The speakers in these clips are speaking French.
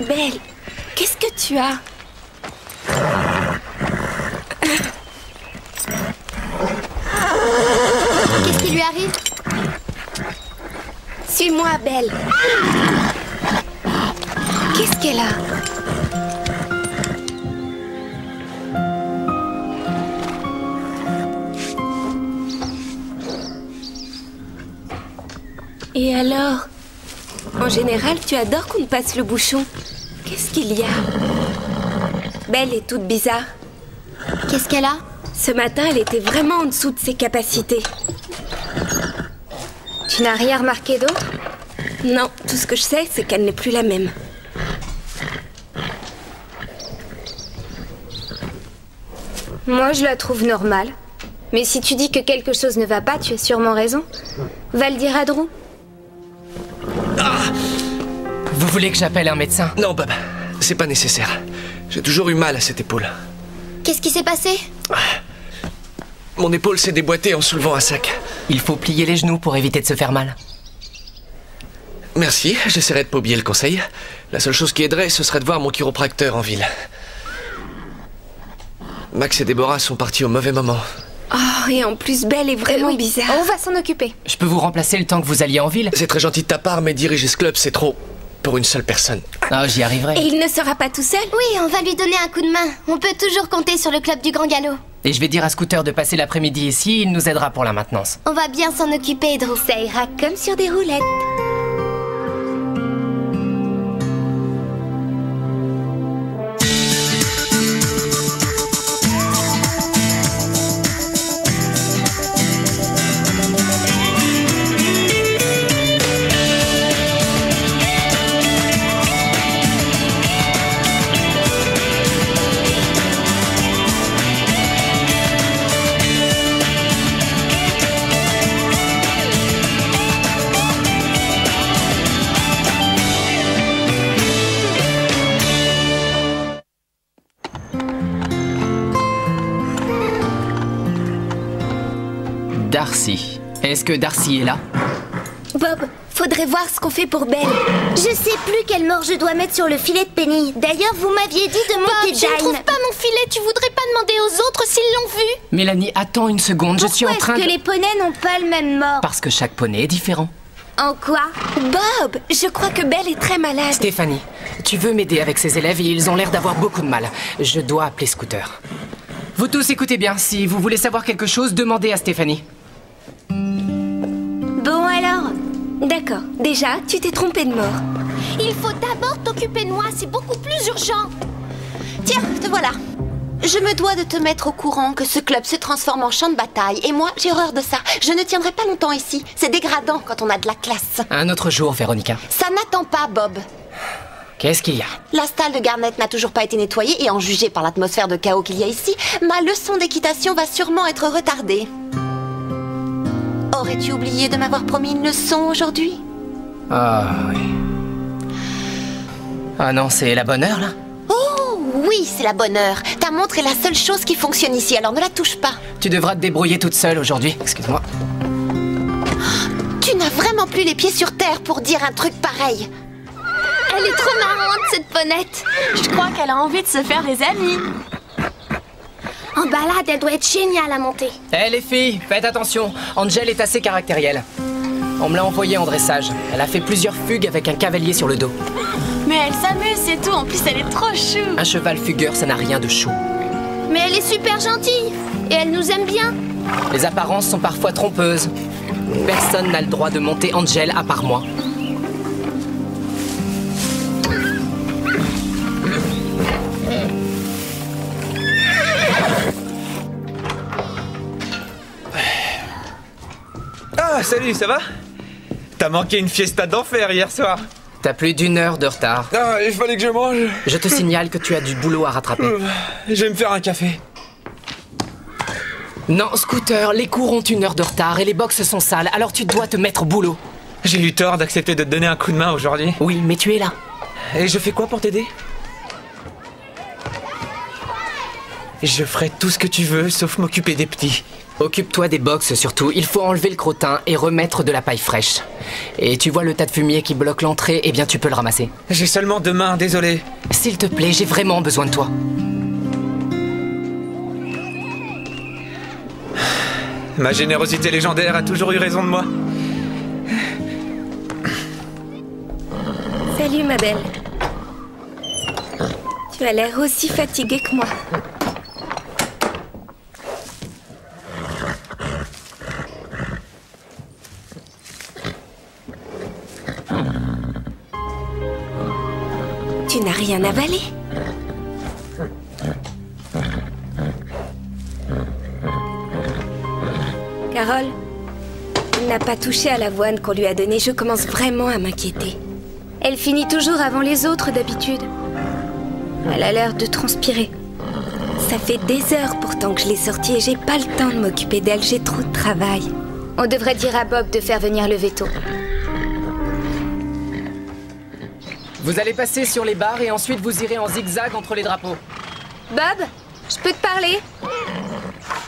Belle, qu'est-ce que tu as? Qu'est-ce qui lui arrive? Suis-moi, Belle. Qu'est-ce qu'elle a? Et alors? En général, tu adores qu'on te passe le bouchon. Qu'est-ce qu'il y a? Belle est toute bizarre. Qu'est-ce qu'elle a? Ce matin, elle était vraiment en dessous de ses capacités. Tu n'as rien remarqué d'autre? Non, tout ce que je sais, c'est qu'elle n'est plus la même. Moi, je la trouve normale. Mais si tu dis que quelque chose ne va pas, tu as sûrement raison. Va le dire à Drew. Vous voulez que j'appelle un médecin? Non, Bob, c'est pas nécessaire. J'ai toujours eu mal à cette épaule. Qu'est-ce qui s'est passé? Mon épaule s'est déboîtée en soulevant un sac. Il faut plier les genoux pour éviter de se faire mal. Merci, j'essaierai de pas oublier le conseil. La seule chose qui aiderait, ce serait de voir mon chiropracteur en ville. Max et Déborah sont partis au mauvais moment. Oh, et en plus, Belle est vraiment bizarre. On va s'en occuper. Je peux vous remplacer le temps que vous alliez en ville? C'est très gentil de ta part, mais diriger ce club, c'est trop pour une seule personne. Ah, j'y Et arriverai. il ne sera pas tout seul? Oui, on va lui donner un coup de main. On peut toujours compter sur le club du Grand Galop. Et je vais dire à Scooter de passer l'après-midi ici, il nous aidera pour la maintenance. On va bien s'en occuper, Drew. Ça ira comme sur des roulettes. Darcy. Est-ce que Darcy est là? Bob, faudrait voir ce qu'on fait pour Belle. Je sais plus quelle mort je dois mettre sur le filet de Penny. D'ailleurs, vous m'aviez dit de monter Je ne trouve pas mon filet, tu voudrais pas demander aux autres s'ils l'ont vu? Mélanie, attends une seconde, je suis en train Pourquoi est-ce de... que les poneys n'ont pas le même mort? Parce que chaque poney est différent. En quoi? Bob, je crois que Belle est très malade. Stéphanie, tu veux m'aider avec ces élèves et ils ont l'air d'avoir beaucoup de mal. Je dois appeler Scooter. Vous tous écoutez bien, si vous voulez savoir quelque chose, demandez à Stéphanie. Bon alors? D'accord. Déjà, tu t'es trompé de mort. Il faut d'abord t'occuper de moi, c'est beaucoup plus urgent. Tiens, te voilà. Je me dois de te mettre au courant que ce club se transforme en champ de bataille. Et moi, j'ai horreur de ça. Je ne tiendrai pas longtemps ici. C'est dégradant quand on a de la classe. Un autre jour, Véronica. Ça n'attend pas, Bob. Qu'est-ce qu'il y a? La stalle de Garnett n'a toujours pas été nettoyée et en juger par l'atmosphère de chaos qu'il y a ici, ma leçon d'équitation va sûrement être retardée. Aurais-tu oublié de m'avoir promis une leçon aujourd'hui? Ah oui. Ah non, c'est la bonne heure là? Oh oui, c'est la bonne heure. Ta montre est la seule chose qui fonctionne ici, alors ne la touche pas. Tu devras te débrouiller toute seule aujourd'hui. Excuse-moi. Tu n'as vraiment plus les pieds sur terre pour dire un truc pareil. Elle est trop marrante, cette ponette. Je crois qu'elle a envie de se faire des amis. En balade, elle doit être géniale à monter. Eh les filles, faites attention. Angel est assez caractérielle. On me l'a envoyée en dressage. Elle a fait plusieurs fugues avec un cavalier sur le dos. Mais elle s'amuse, c'est tout. En plus, elle est trop chou. Un cheval fugueur, ça n'a rien de chou. Mais elle est super gentille. Et elle nous aime bien. Les apparences sont parfois trompeuses. Personne n'a le droit de monter Angel à part moi. Ah, salut, ça va? T'as manqué une fiesta d'enfer hier soir. T'as plus d'1 heure de retard. Ah, il fallait que je mange. Je te signale que tu as du boulot à rattraper. Je vais me faire un café. Non, Scooter, les cours ont 1 heure de retard et les box sont sales, alors tu dois te mettre au boulot. J'ai eu tort d'accepter de te donner un coup de main aujourd'hui. Oui, mais tu es là. Et je fais quoi pour t'aider? Je ferai tout ce que tu veux, sauf m'occuper des petits. Occupe-toi des box surtout. Il faut enlever le crottin et remettre de la paille fraîche. Et tu vois le tas de fumier qui bloque l'entrée, eh bien tu peux le ramasser. J'ai seulement 2 mains, désolé. S'il te plaît, j'ai vraiment besoin de toi. Ma générosité légendaire a toujours eu raison de moi. Salut ma belle. Tu as l'air aussi fatiguée que moi. Tu n'as rien avalé. Carole, il n'a pas touché à l'avoine qu'on lui a donnée. Je commence vraiment à m'inquiéter. Elle finit toujours avant les autres d'habitude. Elle a l'air de transpirer. Ça fait des heures pourtant que je l'ai sortie et j'ai pas le temps de m'occuper d'elle. J'ai trop de travail. On devrait dire à Bob de faire venir le veto. Vous allez passer sur les barres et ensuite vous irez en zigzag entre les drapeaux. Bob, je peux te parler?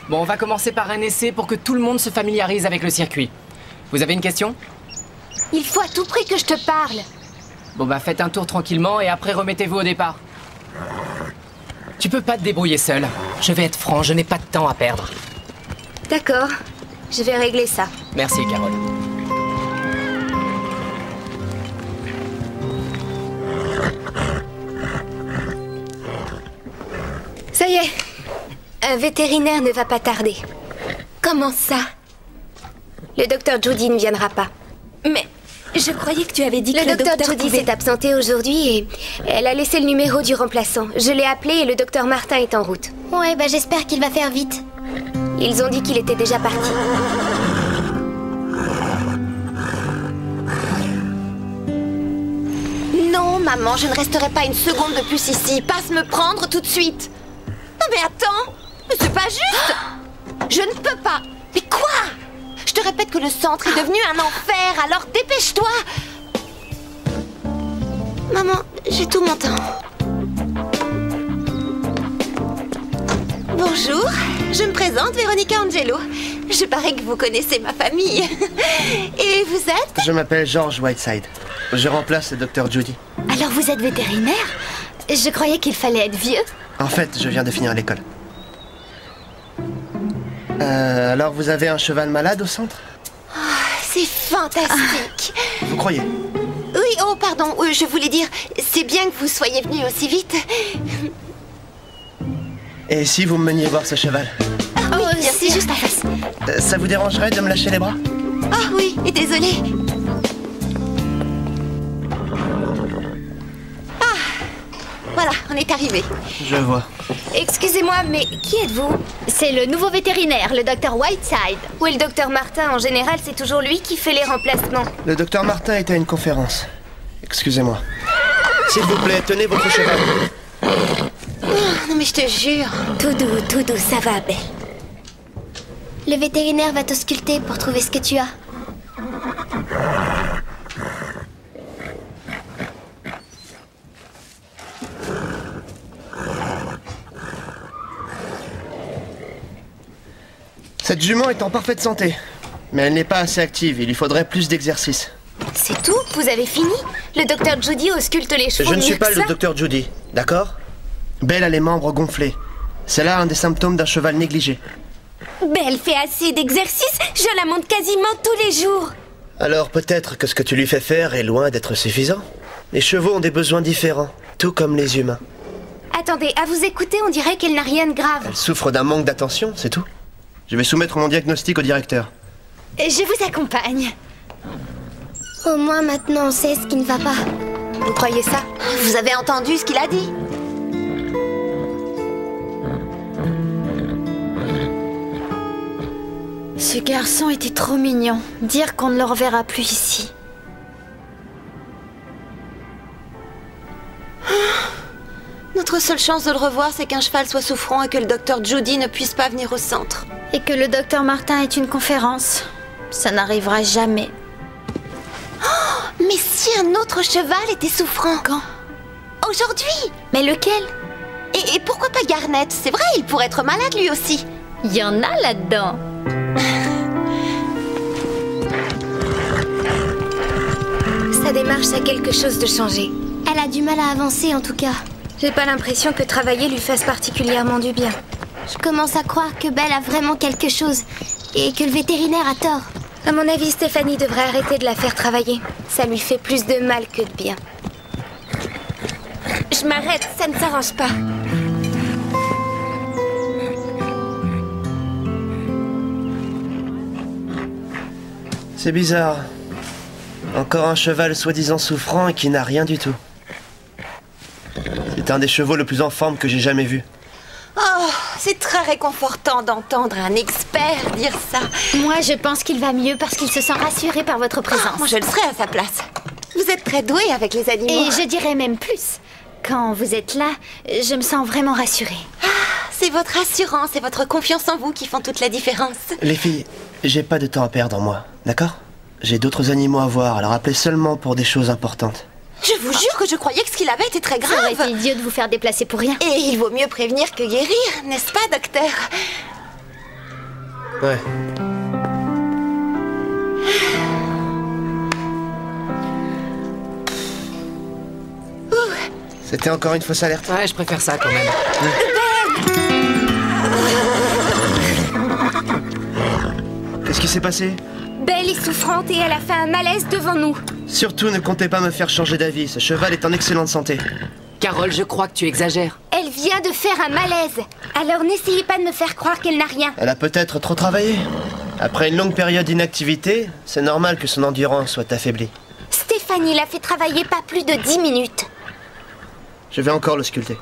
Bon, on va commencer par un essai pour que tout le monde se familiarise avec le circuit. Vous avez une question? Il faut à tout prix que je te parle. Bon bah faites un tour tranquillement et après remettez-vous au départ. Tu peux pas te débrouiller seul. Je vais être franc, je n'ai pas de temps à perdre. D'accord, je vais régler ça. Merci, Carole. Ça y est, un vétérinaire ne va pas tarder. Comment ça? Le docteur Judy ne viendra pas. Mais je croyais que tu avais dit que Le docteur Judy pouvait... s'est absenté aujourd'hui et elle a laissé le numéro du remplaçant. Je l'ai appelé et le docteur Martin est en route. Ouais, bah j'espère qu'il va faire vite. Ils ont dit qu'il était déjà parti. Non, maman, je ne resterai pas une seconde de plus ici. Passe me prendre tout de suite. Non mais attends, mais c'est pas juste. Je ne peux pas. Mais quoi? Je te répète que le centre est devenu un enfer, alors dépêche-toi. Maman, j'ai tout mon temps. Bonjour, je me présente, Véronica Angelo. Je parie que vous connaissez ma famille. Et vous êtes? Je m'appelle George Whiteside. Je remplace le docteur Judy. Alors vous êtes vétérinaire? Je croyais qu'il fallait être vieux. En fait, je viens de finir l'école. Alors vous avez un cheval malade au centre? C'est fantastique. Vous croyez? Oui, oh pardon, je voulais dire, c'est bien que vous soyez venu aussi vite. Et si vous me meniez voir ce cheval? Ah oui, bien sûr. C'est juste en face. Ça vous dérangerait de me lâcher les bras? Ah oui, et désolée. Voilà, on est arrivé. Je vois. Excusez-moi, mais qui êtes-vous? C'est le nouveau vétérinaire, le docteur Whiteside. Où est le docteur Martin? En général, c'est toujours lui qui fait les remplacements. Le docteur Martin est à une conférence. Excusez-moi. S'il vous plaît, tenez votre cheval. Non mais je te jure. Tout doux, ça va, belle. Le vétérinaire va t'ausculter pour trouver ce que tu as. Cette jument est en parfaite santé. Mais elle n'est pas assez active, il lui faudrait plus d'exercice. C'est tout? Vous avez fini? Le docteur Judy ausculte les chevaux. Je ne suis mieux pas que le ça? docteur Judy, d'accord? Belle a les membres gonflés. C'est là un des symptômes d'un cheval négligé. Belle fait assez d'exercice. Je la monte quasiment tous les jours. Alors peut-être que ce que tu lui fais faire est loin d'être suffisant. Les chevaux ont des besoins différents, tout comme les humains. Attendez, à vous écouter, on dirait qu'elle n'a rien de grave. Elle souffre d'un manque d'attention, c'est tout. Je vais soumettre mon diagnostic au directeur. Je vous accompagne. Au moins maintenant on sait ce qui ne va pas. Vous croyez ça? Vous avez entendu ce qu'il a dit? Ce garçon était trop mignon. Dire qu'on ne le reverra plus ici. Notre seule chance de le revoir, c'est qu'un cheval soit souffrant et que le docteur Judy ne puisse pas venir au centre. Et que le docteur Martin ait une conférence. Ça n'arrivera jamais. Mais si un autre cheval était souffrant? Quand? Aujourd'hui. Mais lequel? Et pourquoi pas Garnet? C'est vrai, il pourrait être malade lui aussi. Il y en a là-dedans. démarche a quelque chose de changé. Elle a du mal à avancer en tout cas. J'ai pas l'impression que travailler lui fasse particulièrement du bien. Je commence à croire que Belle a vraiment quelque chose et que le vétérinaire a tort. À mon avis, Stéphanie devrait arrêter de la faire travailler. Ça lui fait plus de mal que de bien. Je m'arrête, ça ne s'arrange pas. C'est bizarre. Encore un cheval soi-disant souffrant et qui n'a rien du tout. C'est un des chevaux le plus en forme que j'ai jamais vu. Oh, c'est très réconfortant d'entendre un expert dire ça. Moi, je pense qu'il va mieux parce qu'il se sent rassuré par votre présence. Moi, je le serais à sa place. Vous êtes très doué avec les animaux. Et je dirais même plus. Quand vous êtes là, je me sens vraiment rassurée. C'est votre assurance et votre confiance en vous qui font toute la différence. Les filles, j'ai pas de temps à perdre, moi. D'accord? J'ai d'autres animaux à voir, alors appelez seulement pour des choses importantes. Je vous jure que je croyais que ce qu'il avait était très grave. Ça aurait été idiot de vous faire déplacer pour rien. Et il vaut mieux prévenir que guérir, n'est-ce pas, docteur? Ouais. C'était encore une fausse alerte. Ouais, je préfère ça quand même. Qu'est-ce qui s'est passé? Belle est souffrante et elle a fait un malaise devant nous. Surtout ne comptez pas me faire changer d'avis, ce cheval est en excellente santé. Carole, je crois que tu exagères. Elle vient de faire un malaise. Alors n'essayez pas de me faire croire qu'elle n'a rien. Elle a peut-être trop travaillé. Après une longue période d'inactivité, c'est normal que son endurance soit affaiblie. Stéphanie l'a fait travailler pas plus de 10 minutes. Je vais encore le sculpter.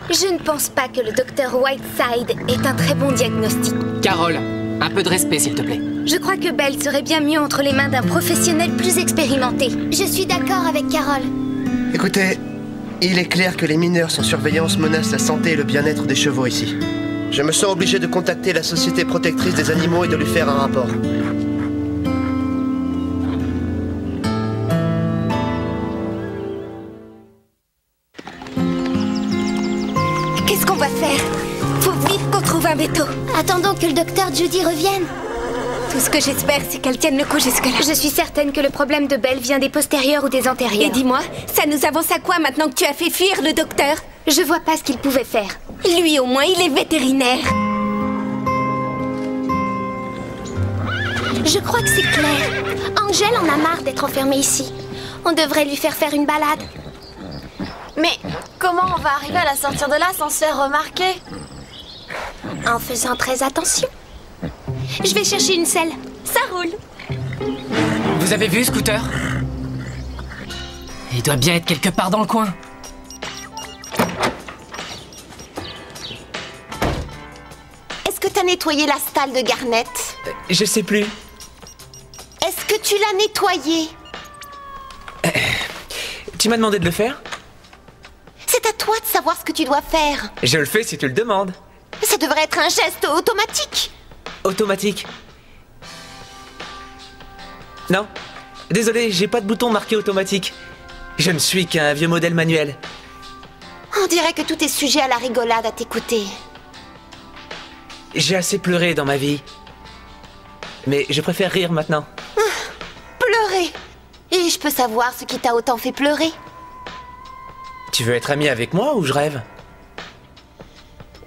Je ne pense pas que le docteur Whiteside ait un très bon diagnostic. Carole, un peu de respect s'il te plaît. Je crois que Belle serait bien mieux entre les mains d'un professionnel plus expérimenté. Je suis d'accord avec Carole. Écoutez, il est clair que les mineurs sans surveillance menacent la santé et le bien-être des chevaux ici. Je me sens obligé de contacter la Société protectrice des animaux et de lui faire un rapport. Qu'est-ce qu'on va faire? Faut vite qu'on trouve un veto. Attendons que le docteur Judy revienne. Tout ce que j'espère, c'est qu'elle tienne le coup jusque-là. Je suis certaine que le problème de Belle vient des postérieurs ou des antérieurs. Et dis-moi, ça nous avance à quoi maintenant que tu as fait fuir le docteur? Je vois pas ce qu'il pouvait faire. Lui, au moins, il est vétérinaire. Je crois que c'est clair. Angèle en a marre d'être enfermée ici. On devrait lui faire une balade. Mais comment on va arriver à la sortir de là sans se faire remarquer? En faisant très attention. Je vais chercher une selle. Ça roule. Vous avez vu Scooter? Il doit bien être quelque part dans le coin. Est-ce que t'as nettoyé la stalle de Garnet? Je sais plus. Est-ce que tu l'as nettoyé? Tu m'as demandé de le faire? C'est à toi de savoir ce que tu dois faire. Je le fais si tu le demandes. Ça devrait être un geste automatique. Automatique. Non. Désolé, j'ai pas de bouton marqué automatique. Je ne suis qu'un vieux modèle manuel. On dirait que tout est sujet à la rigolade à t'écouter. J'ai assez pleuré dans ma vie. Mais je préfère rire maintenant. Pleurer. Et je peux savoir ce qui t'a autant fait pleurer? Tu veux être ami avec moi ou je rêve?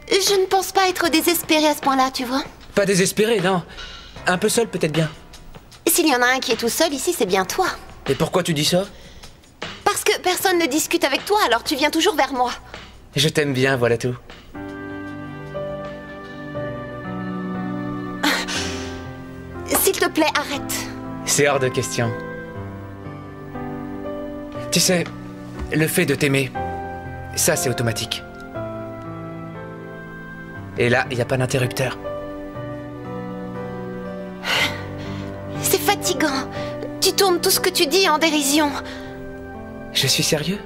Je ne pense pas être désespérée à ce point-là, tu vois. Pas désespéré, non. Un peu seul peut-être bien. S'il y en a un qui est tout seul ici, c'est bien toi. Et pourquoi tu dis ça? Parce que personne ne discute avec toi, alors tu viens toujours vers moi. Je t'aime bien, voilà tout. S'il te plaît, arrête. C'est hors de question. Tu sais, le fait de t'aimer, ça c'est automatique. Et là, il n'y a pas d'interrupteur. C'est fatigant. Tu tournes tout ce que tu dis en dérision. Je suis sérieux?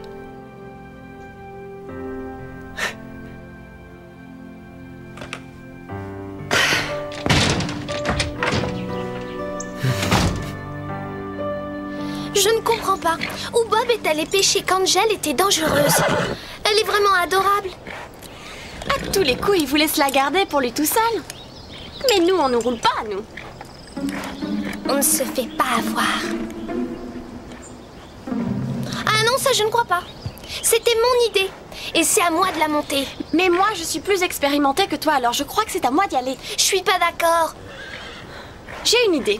Je ne comprends pas. Où Bob est allé pêcher quand Angèle était dangereuse. Elle est vraiment adorable. À tous les coups, il vous laisse la garder pour lui tout seul. Mais nous, on ne roule pas, nous. On ne se fait pas avoir. ça je ne crois pas. C'était mon idée. Et c'est à moi de la monter. Mais moi, je suis plus expérimentée que toi, alors je crois que c'est à moi d'y aller. Je suis pas d'accord. J'ai une idée.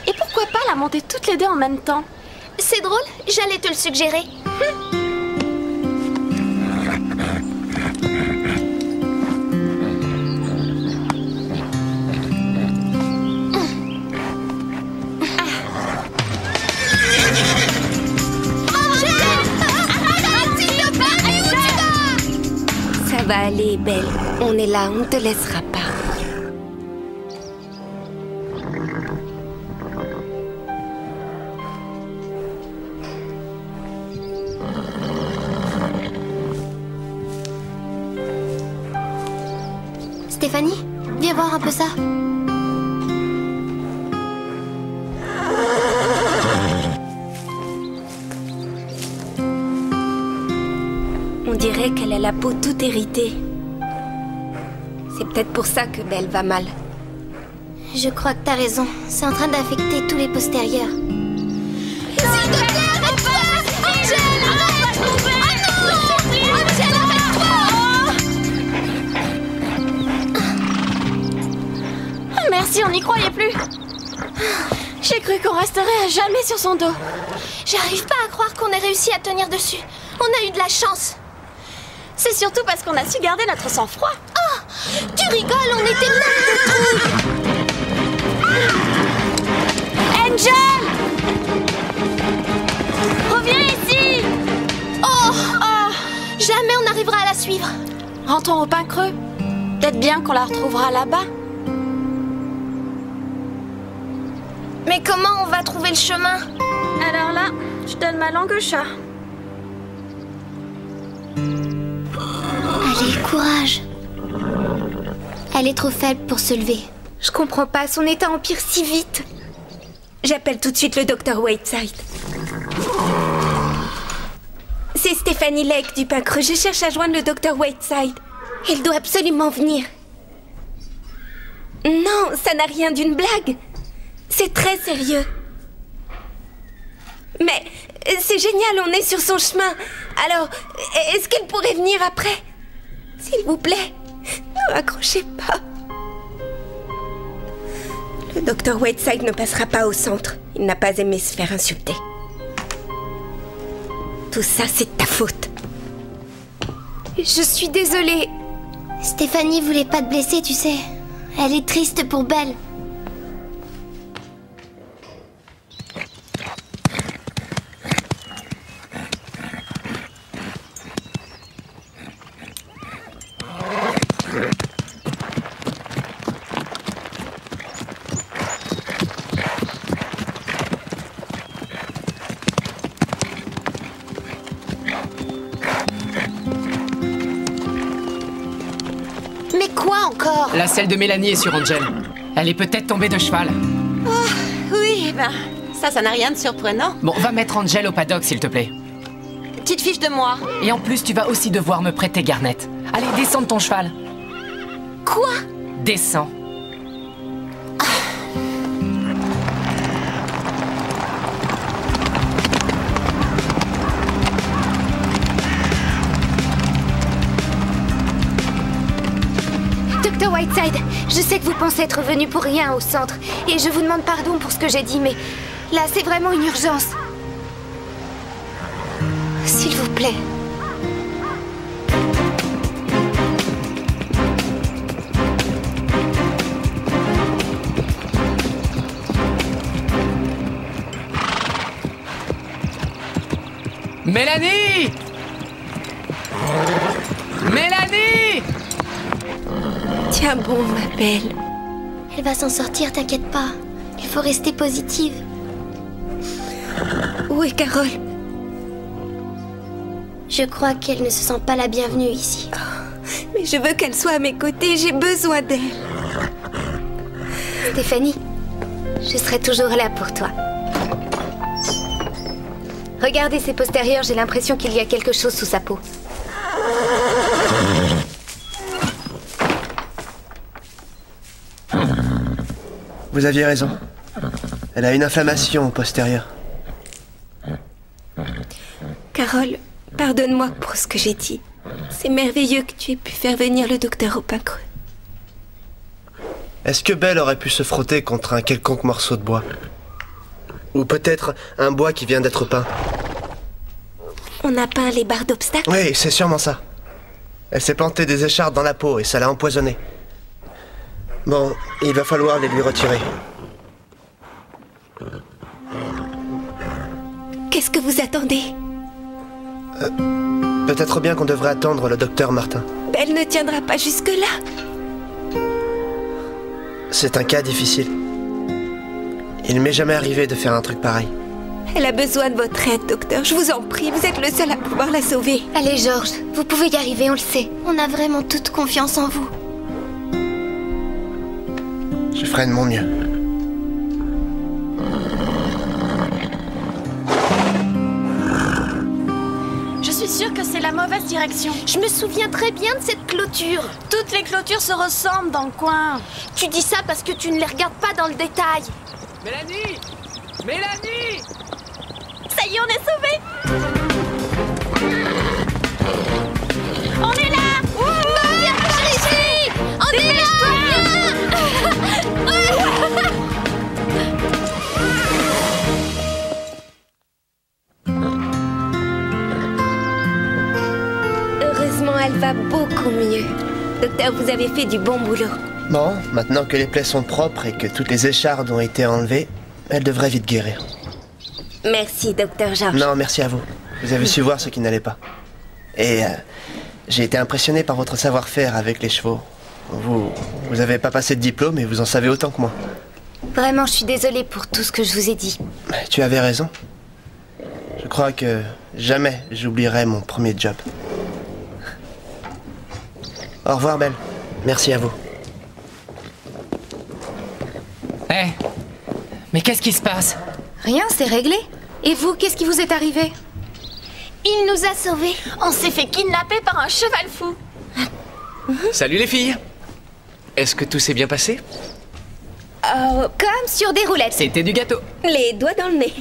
Et pourquoi pas la monter toutes les deux en même temps? C'est drôle, j'allais te le suggérer. Ça va aller, Belle. On est là, on ne te laissera pas. Stéphanie, viens voir un peu ça. On dirait qu'elle a la peau toute héritée. C'est peut-être pour ça que Belle va mal. Je crois que t'as raison. C'est en train d'affecter tous les postérieurs. S'il te plaît, arrête-toi! Angel, arrête! Oh non! Angel, arrête-toi! Merci, on n'y croyait plus. J'ai cru qu'on resterait à jamais sur son dos. J'arrive pas à croire qu'on ait réussi à tenir dessus. On a eu de la chance. C'est surtout parce qu'on a su garder notre sang-froid. Oh! Tu rigoles, on était plein de trucs! Angel! Reviens ici! Oh! Jamais on n'arrivera à la suivre. Rentrons au pain creux. Peut-être bien qu'on la retrouvera là-bas. Mais comment on va trouver le chemin? Alors là, je donne ma langue au chat. Allez, courage. Elle est trop faible pour se lever. Je comprends pas, son état empire si vite. J'appelle tout de suite le docteur Whiteside. C'est Stéphanie Lake du Pain Creux. Je cherche à joindre le docteur Whiteside. Il doit absolument venir. Non, ça n'a rien d'une blague. C'est très sérieux. Mais c'est génial, on est sur son chemin. Alors, est-ce qu'elle pourrait venir après? S'il vous plaît, ne raccrochez pas. Le docteur Whiteside ne passera pas au centre. Il n'a pas aimé se faire insulter. Tout ça, c'est de ta faute. Je suis désolée. Stéphanie voulait pas te blesser, tu sais. Elle est triste pour Belle. Mais quoi encore? La selle de Mélanie est sur Angel. Elle est peut-être tombée de cheval. Oui, ça n'a rien de surprenant. Bon, va mettre Angel au paddock, s'il te plaît. Petite fiche de moi. Et en plus, tu vas aussi devoir me prêter Garnet. Allez, descends de ton cheval. Quoi? Descends. Dr. Whiteside, je sais que vous pensez être venu pour rien au centre, et je vous demande pardon pour ce que j'ai dit, mais là, c'est vraiment une urgence. S'il vous plaît. Mélanie! Mélanie! Tiens bon, ma belle. Elle va s'en sortir, t'inquiète pas. Il faut rester positive. Où est Carole? Je crois qu'elle ne se sent pas la bienvenue ici. Mais je veux qu'elle soit à mes côtés, j'ai besoin d'elle. Stéphanie, je serai toujours là pour toi. Regardez ses postérieurs, j'ai l'impression qu'il y a quelque chose sous sa peau. Vous aviez raison. Elle a une inflammation postérieure. Carole, pardonne-moi pour ce que j'ai dit. C'est merveilleux que tu aies pu faire venir le docteur au pain creux. Est-ce que Belle aurait pu se frotter contre un quelconque morceau de bois? Ou peut-être un bois qui vient d'être peint? On a peint les barres d'obstacles? Oui, c'est sûrement ça. Elle s'est plantée des écharpes dans la peau et ça l'a empoisonnée. Bon, il va falloir les lui retirer. Qu'est-ce que vous attendez? Peut-être bien qu'on devrait attendre le docteur Martin. Belle ne tiendra pas jusque-là. C'est un cas difficile. Il m'est jamais arrivé de faire un truc pareil. Elle a besoin de votre aide, docteur. Je vous en prie, vous êtes le seul à pouvoir la sauver. Allez, George, vous pouvez y arriver, on le sait. On a vraiment toute confiance en vous. Je ferai de mon mieux. Je suis sûre que c'est la mauvaise direction. Je me souviens très bien de cette clôture. Toutes les clôtures se ressemblent dans le coin. Tu dis ça parce que tu ne les regardes pas dans le détail. Mélanie! Mélanie! Ça y est, on est sauvés. On est là. Viens me chercher. On est là. Heureusement, elle va beaucoup mieux. Docteur, vous avez fait du bon boulot. Bon, maintenant que les plaies sont propres et que toutes les échardes ont été enlevées, elle devrait vite guérir. Merci, docteur George. Non, merci à vous. Vous avez su voir ce qui n'allait pas. Et j'ai été impressionné par votre savoir-faire avec les chevaux. Vous avez pas passé de diplôme et vous en savez autant que moi. Vraiment, je suis désolée pour tout ce que je vous ai dit. Tu avais raison. Je crois que jamais j'oublierai mon premier job. Au revoir, Belle. Merci à vous. Hé! Mais qu'est-ce qui se passe? Rien, c'est réglé. Et vous, qu'est-ce qui vous est arrivé? Il nous a sauvés. On s'est fait kidnapper par un cheval fou. Salut les filles! Est-ce que tout s'est bien passé? Comme sur des roulettes. C'était du gâteau. Les doigts dans le nez.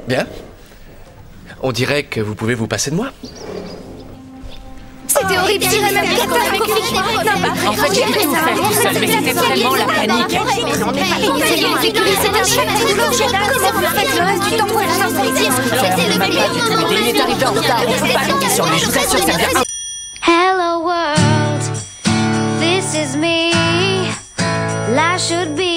Bien. On dirait que vous pouvez vous passer de moi. C'était horrible, j'irais même catastrophique. En fait, j'ai pu tout faire tout seul, mais c'était vraiment la panique. On n'est pas c'est un choc de douleur. Comment vous faites le reste du temps pour la sortir? Il est arrivé en retard, on peut pas compter sur lui, je vous assure, c'est bien. Hello world, this is me. Life should be